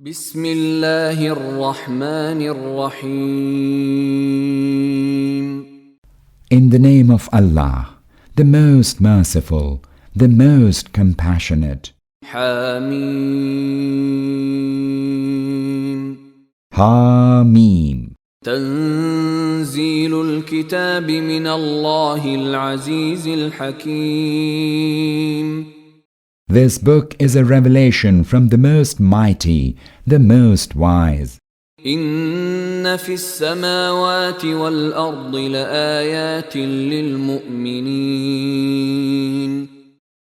بسم الله الرحمن الرحيم. In the name of Allah, the most merciful, the most compassionate. حميم. Hameen. تنزيل الكتاب من الله العزيز الحكيم. This book is a revelation from the most mighty, the most wise. إن في السماوات والأرض لآيات للمؤمنين.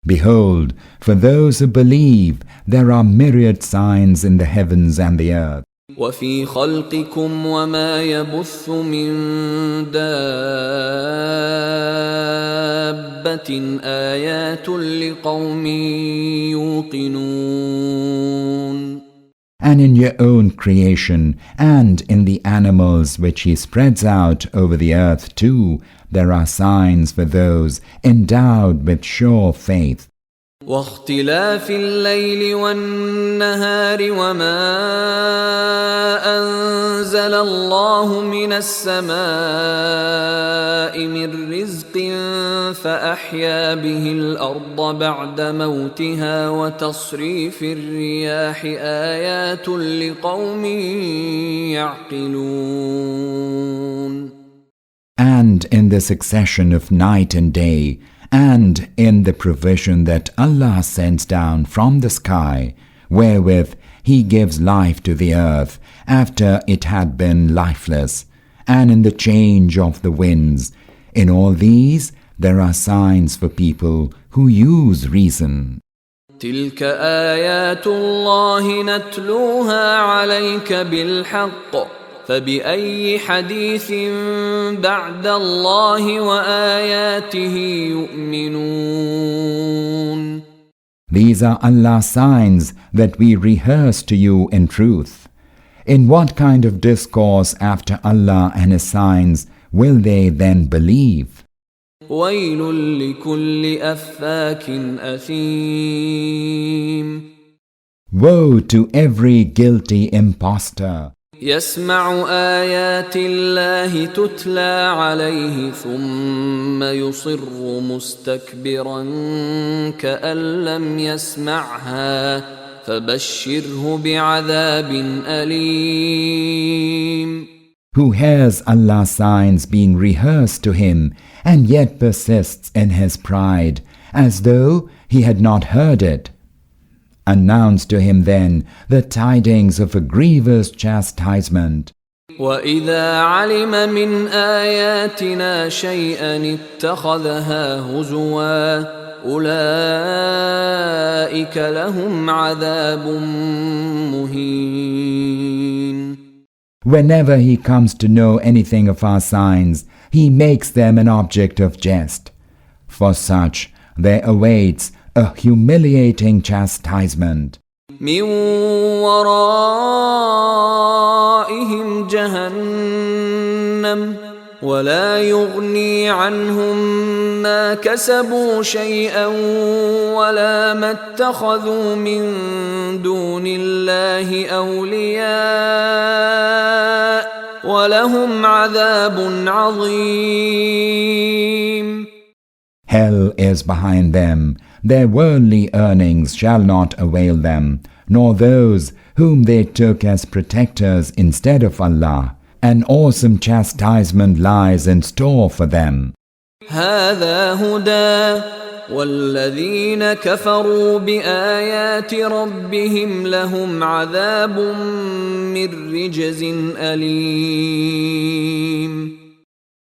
Behold, for those who believe, there are myriad signs in the heavens and the earth. وفي خلقكم وما يبث من دابة آيات لقوم يوقنون. And in your own creation, and in the animals which He spreads out over the earth too, there are signs for those endowed with sure faith. واختلاف الليل والنهار وما أنزل الله من السماء من رزق فأحيا به الأرض بعد موتها وتصريف الرياح آيات لقوم يعقلون. And in the succession of night and day, and in the provision that Allah sends down from the sky, wherewith He gives life to the earth after it had been lifeless, and in the change of the winds, in all these there are signs for people who use reason. تلك آيات الله نتلوها عليك بالحق فبأي حديث بعد الله وآياته يؤمنون. These are Allah's signs that we rehearse to you in truth. In what kind of discourse after Allah and His signs will they then believe? ويل لكل أفاك أثيم. Woe to every guilty impostor يسمع آيات الله تتلى عليه ثم يصر مستكبرا كأن لم يسمعها فبشره بعذاب أليم. who hears Allah's signs being rehearsed to him and yet persists in his pride as though he had not heard it. Announce to him then the tidings of a grievous chastisement. وَإِذَا عَلِمَ مِنْ آيَاتِنَا شَيْئًا اتَّخَذَهَا هُزُوًا أُولَئِكَ لَهُمْ عَذَابٌ مُهِينٌ. Whenever he comes to know anything of our signs, he makes them an object of jest. For such there awaits a humiliating chastisement. مِنْ وَرَائِهِمْ جَهَنَّمُ وَلَا يُغْنِي عَنْهُمْ مَا كَسَبُوا شَيْئًا وَلَا مَا اتَّخَذُوا مِنْ دُونِ اللَّهِ أَوْلِيَاءَ وَلَهُمْ عَذَابٌ عَظِيمٌ. Hell is behind them. Their worldly earnings shall not avail them, nor those whom they took as protectors instead of Allah. An awesome chastisement lies in store for them. هذا هدى والذين كفروا بآيات ربهم لهم عذاب من رجز أليم.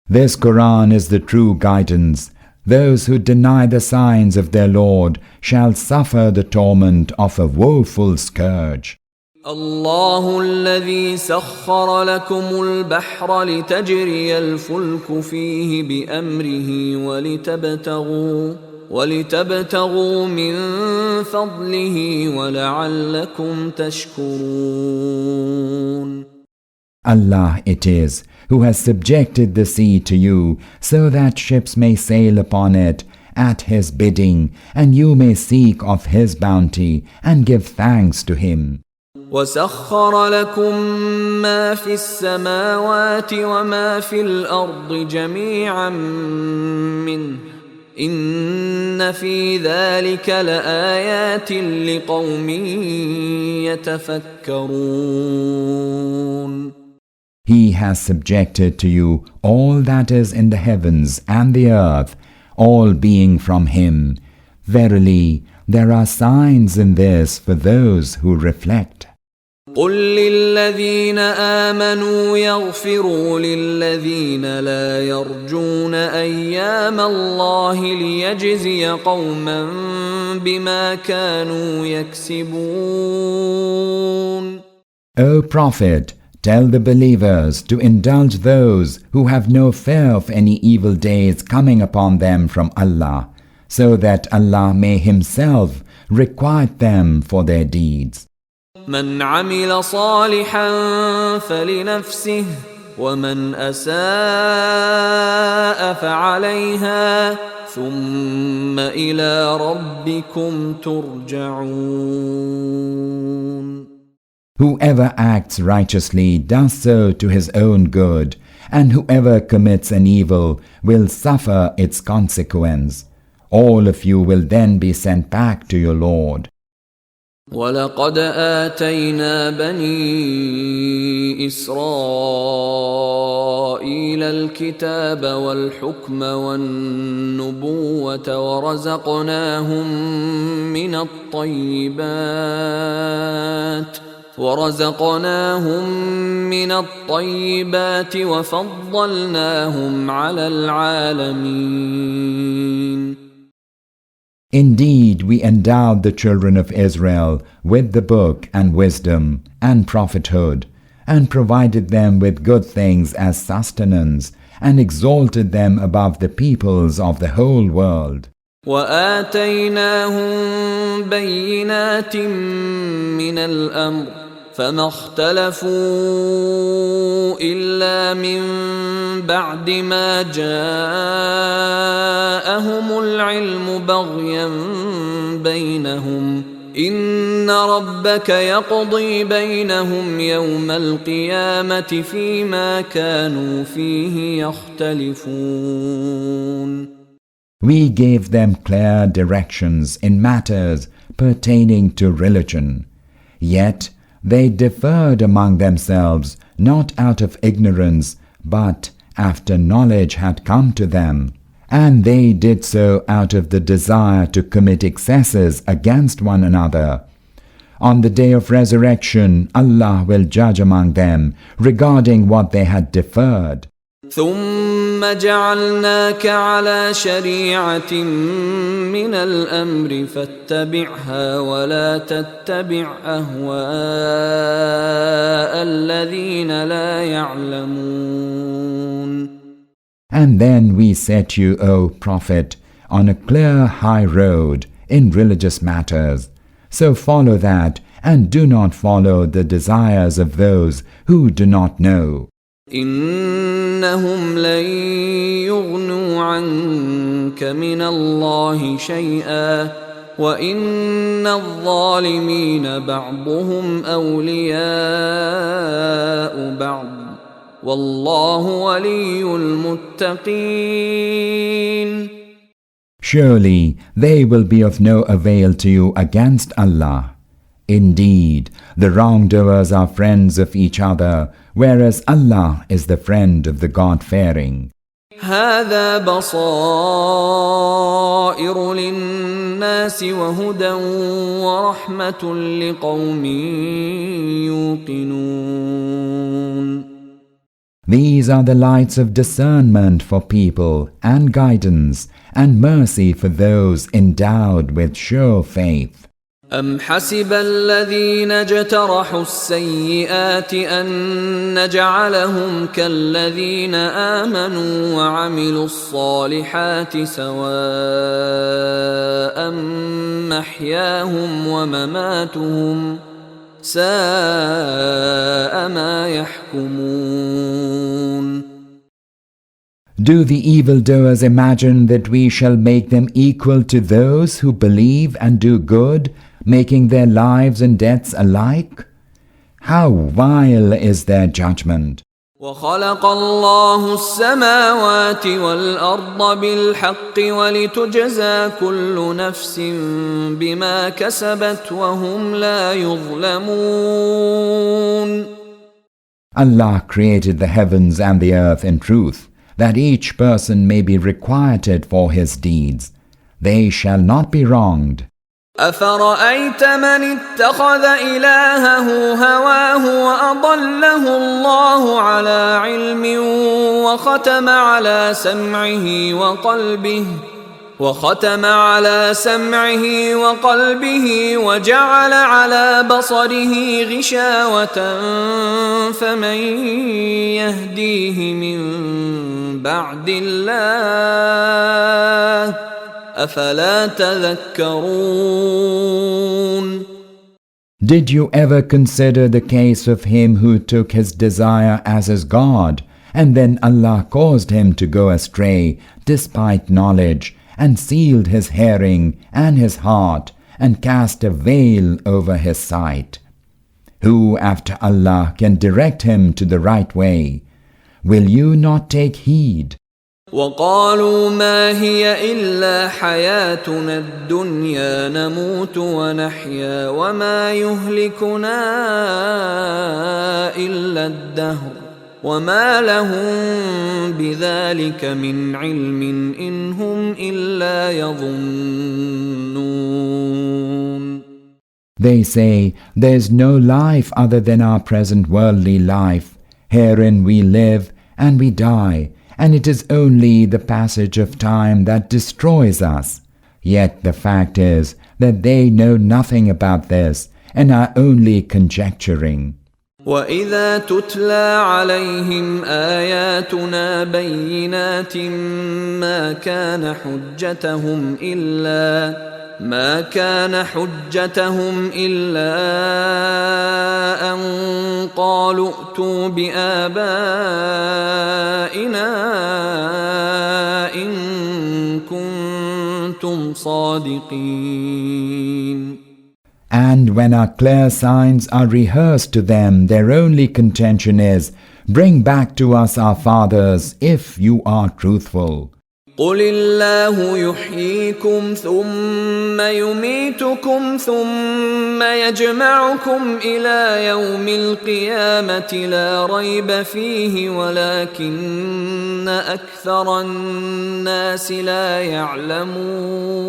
This Qur'an is the true guidance. Those who deny the signs of their Lord shall suffer the torment of a woeful scourge. الله الذي سخر لكم البحر لتجري الفلك فيه بأمره ولتبتغوا من فضله ولعلكم تشكرون. Allah it is who has subjected the sea to you so that ships may sail upon it at His bidding, and you may seek of His bounty and give thanks to Him. وسخر لكم ما في السماوات وما في الأرض جميعا منه إن في ذلك لآيات لقوم يتفكرون. He has subjected to you all that is in the heavens and the earth, all being from Him. Verily, there are signs in this for those who reflect. قل للذين آمنوا يغفروا للذين لا يرجون أيام الله ليجزي قوما بما كانوا يكسبون. O Prophet, tell the believers to indulge those who have no fear of any evil days coming upon them from Allah, so that Allah may Himself requite them for their deeds. من عمل صالحا فلنفسه ومن أساء فعليها ثم إلى ربكم ترجعون. Whoever acts righteously does so to his own good, and whoever commits an evil will suffer its consequence. All of you will then be sent back to your Lord. وَلَقَدْ آتَيْنَا بَنِي إِسْرَائِيلَ الْكِتَابَ وَالْحُكْمَ وَالنُّبُوَّةَ ورزقناهم من الطيبات وفضلناهم على العالمين. Indeed, we endowed the children of Israel with the book and wisdom and prophethood, and provided them with good things as sustenance, and exalted them above the peoples of the whole world. وآتيناهم بينات من الأمر فما اختلفوا إلا من بعد ما جاءهم العلم بغيا بينهم إن ربك يقضي بينهم يوم القيامة فيما كانوا فيه يختلفون. We gave them clear directions in matters pertaining to religion, yet they differed among themselves not out of ignorance but after knowledge had come to them, and they did so out of the desire to commit excesses against one another. On the day of resurrection, Allah will judge among them regarding what they had deferred. ثم جعلناك على شريعة من الأمر فاتبعها ولا تتبع أهواء الذين لا يعلمون. And then we set you, O Prophet, on a clear high road in religious matters. So follow that, and do not follow the desires of those who do not know. إنهم لن يغنوا عنك من الله شيئا وإن الظالمين بعضهم أولياء بعض والله ولي المتقين. Surely they will be of no avail to you against Allah. Indeed, the wrongdoers are friends of each other, whereas Allah is the friend of the God-fearing. هذا بصائر للناس وهدى ورحمة لقوم يوقنون. These are the lights of discernment for people, and guidance, and mercy for those endowed with sure faith. أم حسب الذين اجترحوا السيئات أن نجعلهم كالذين آمنوا وعملوا الصالحات سواء محياهم ومماتهم ساء ما يحكمون. Do the evildoers imagine that we shall make them equal to those who believe and do good, making their lives and deaths alike? How vile is their judgment! وخلق الله السماوات والأرض بالحق ولتجزى كل نفس بما كسبت وهم لا يظلمون. Allah created the heavens and the earth in truth, that each person may be requited for his deeds. They shall not be wronged. أفرأيت من اتخذ إلهه هواه وأضله الله على علم وختم على سمعه وقلبه وجعل على بصره غشاوة فمن يهديه من بعد الله أفلا تذكرون. Did you ever consider the case of him who took his desire as his God, and then Allah caused him to go astray despite knowledge, and sealed his hearing and his heart, and cast a veil over his sight? Who after Allah can direct him to the right way? Will you not take heed? وقالوا ما هي إلا حياتنا الدنيا نموت ونحيا وما يهلكنا إلا الدهر وما لهم بذلك من علم إن هم إلا يظنون. They say, there is no life other than our present worldly life. Herein we live and we die, and it is only the passage of time that destroys us. Yet the fact is that they know nothing about this and are only conjecturing. وَإِذَا تُتْلَى عَلَيْهِمْ آيَاتُنَا بَيِّنَاتٍ ما كان حجتهم إلا أن قالوا ائتوا بآبائنا إن كنتم صادقين. And when our clear signs are rehearsed to them, their only contention is, bring back to us our fathers if you are truthful. قل الله يحييكم ثم يميتكم ثم يجمعكم إلى يوم القيامة لا ريب فيه ولكن أكثر الناس لا يعلمون.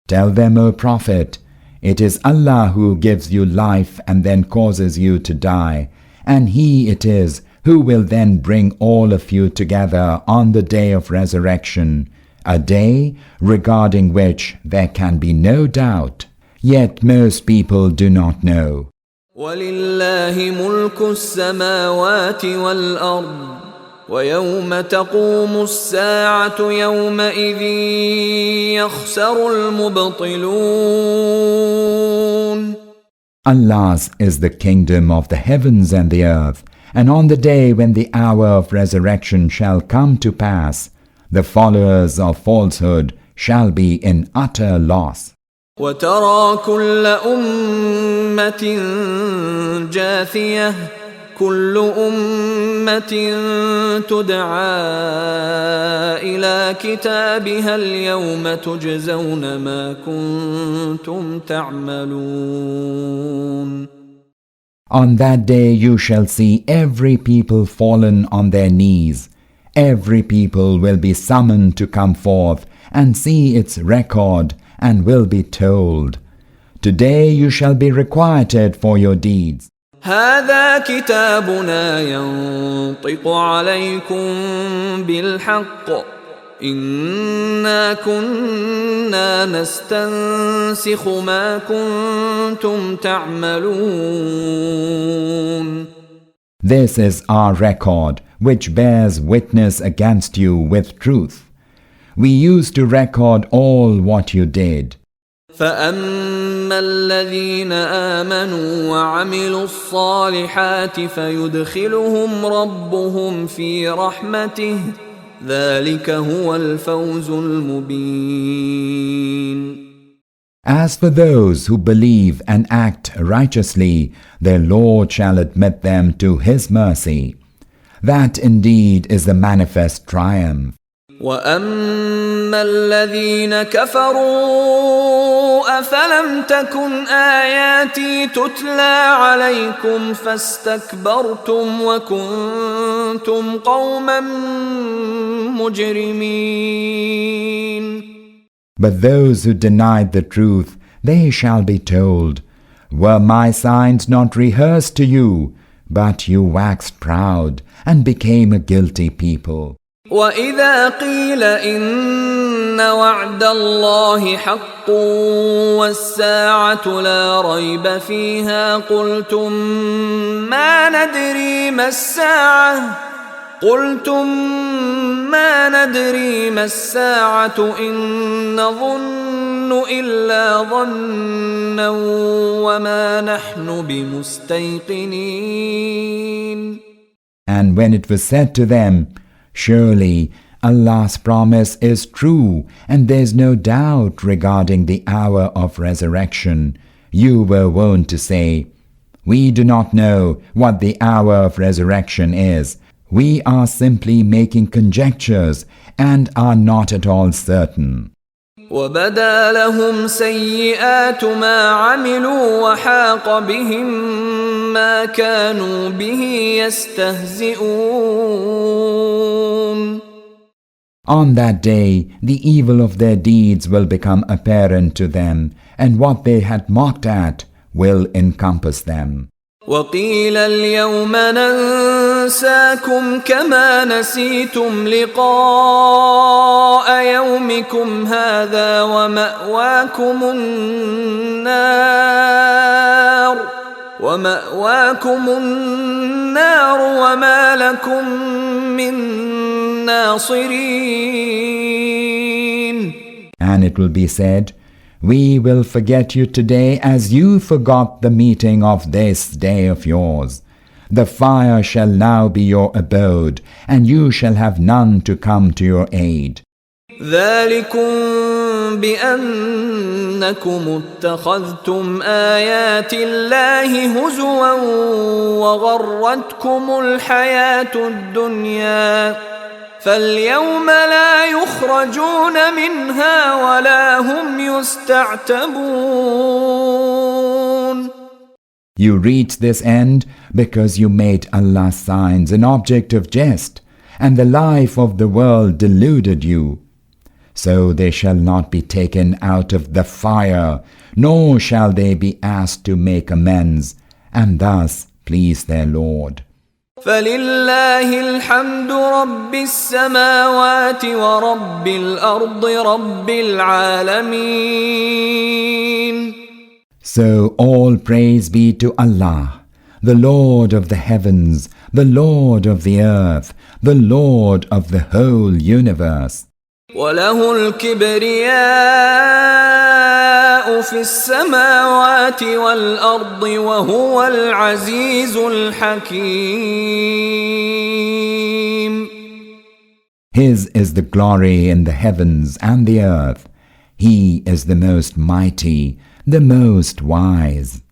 Tell them, O Prophet, it is Allah who gives you life and then causes you to die, and He it is who will then bring all of you together on the day of resurrection, a day regarding which there can be no doubt. Yet most people do not know. وَلِلَّهِ مُلْكُ السَّمَاوَاتِ وَالْأَرْضِ وَيَوْمَ تَقُومُ السَّاعَةُ يَوْمَئِذٍ يَخْسَرُ الْمُبْطِلُونَ. Allah's is the kingdom of the heavens and the earth, and on the day when the hour of resurrection shall come to pass, the followers of falsehood shall be in utter loss. وَتَرَى كُلَّ أُمَّةٍ جَاثِيَةٍ كُلُّ أُمَّةٍ تُدْعَى إِلَى كِتَابِهَا الْيَوْمَ تُجْزَوْنَ مَا كُنتُمْ تَعْمَلُونَ. On that day you shall see every people fallen on their knees. Every people will be summoned to come forth and see its record and will be told, today you shall be requited for your deeds. هذا كتابنا ينطق عليكم بالحق إنا كنا نستنسخ ما كنتم تعملون. This is our record, which bears witness against you with truth. We used to record all what you did. فأما الذين آمنوا وعملوا الصالحات فيدخلهم ربهم في رحمته ذلك هو الفوز المبين. As for those who believe and act righteously, their Lord shall admit them to His mercy. That indeed is the manifest triumph. وَأَمَّا الَّذِينَ كَفَرُوا أَفَلَمْ تَكُنْ آيَاتِي تُتْلَى عَلَيْكُمْ فَاسْتَكْبَرْتُمْ وَكُنْتُمْ قَوْمًا مُجْرِمِينَ. But those who denied the truth, they shall be told, were my signs not rehearsed to you, but you waxed proud and became a guilty people. وَإِذَا قِيلَ إِنَّ وَعْدَ اللَّهِ حَقٌّ وَالسَّاعَةُ لَا رَيْبَ فِيهَا قُلْتُمْ مَا نَدْرِي مَا السَّاعَةُ إِن نَّظُنُّ إِلَّا ظَنًّا وَمَا نَحْنُ بِمُسْتَيْقِنِينَ. And when it was said to them, surely Allah's promise is true, and there is no doubt regarding the hour of resurrection, you were wont to say, we do not know what the hour of resurrection is. We are simply making conjectures and are not at all certain. وَبَدَا لَهُمْ سَيِّئَاتُ مَا عَمِلُوا وَحَاقَ بِهِم مَّا كَانُوا بِهِ يَسْتَهْزِئُونَ. On that day, the evil of their deeds will become apparent to them, and what they had mocked at will encompass them. وَقِيلَ الْيَوْمَ نَنسَاكُمْ كَمَا نَسِيتُمْ لِقَاءَ يَوْمِكُمْ هَذَا وَمَأْوَاكُمُ النَّارُ وَمَا لَكُمْ مِنْ نَاصِرِينَ. And it will be said, we will forget you today as you forgot the meeting of this day of yours. The fire shall now be your abode, and you shall have none to come to your aid. ذَلِكُمْ بِأَنَّكُمُ اتَّخَذْتُمْ آيَاتِ اللَّهِ هُزُوًا وَغَرَّتْكُمُ الْحَيَاةُ الدُّنْيَا فَالْيَوْمَ لَا يُخْرَجُونَ مِنْهَا وَلَا هُمْ يُسْتَعْتَبُونَ. You reached this end because you made Allah's signs an object of jest, and the life of the world deluded you. So they shall not be taken out of the fire, nor shall they be asked to make amends, and thus please their Lord. فَلِلَّهِ الْحَمْدُ رَبِّ السَّمَاوَاتِ وَرَبِّ الْأَرْضِ رَبِّ الْعَالَمِينَ. So all praise be to Allah, the Lord of the heavens, the Lord of the earth, the Lord of the whole universe. وَلَهُ الْكِبْرِيَاءُ فِي السَّمَاوَاتِ وَالْأَرْضِ وَهُوَ الْعَزِيزُ الْحَكِيمُ. His is the glory in the heavens and the earth. He is the most mighty, the most wise.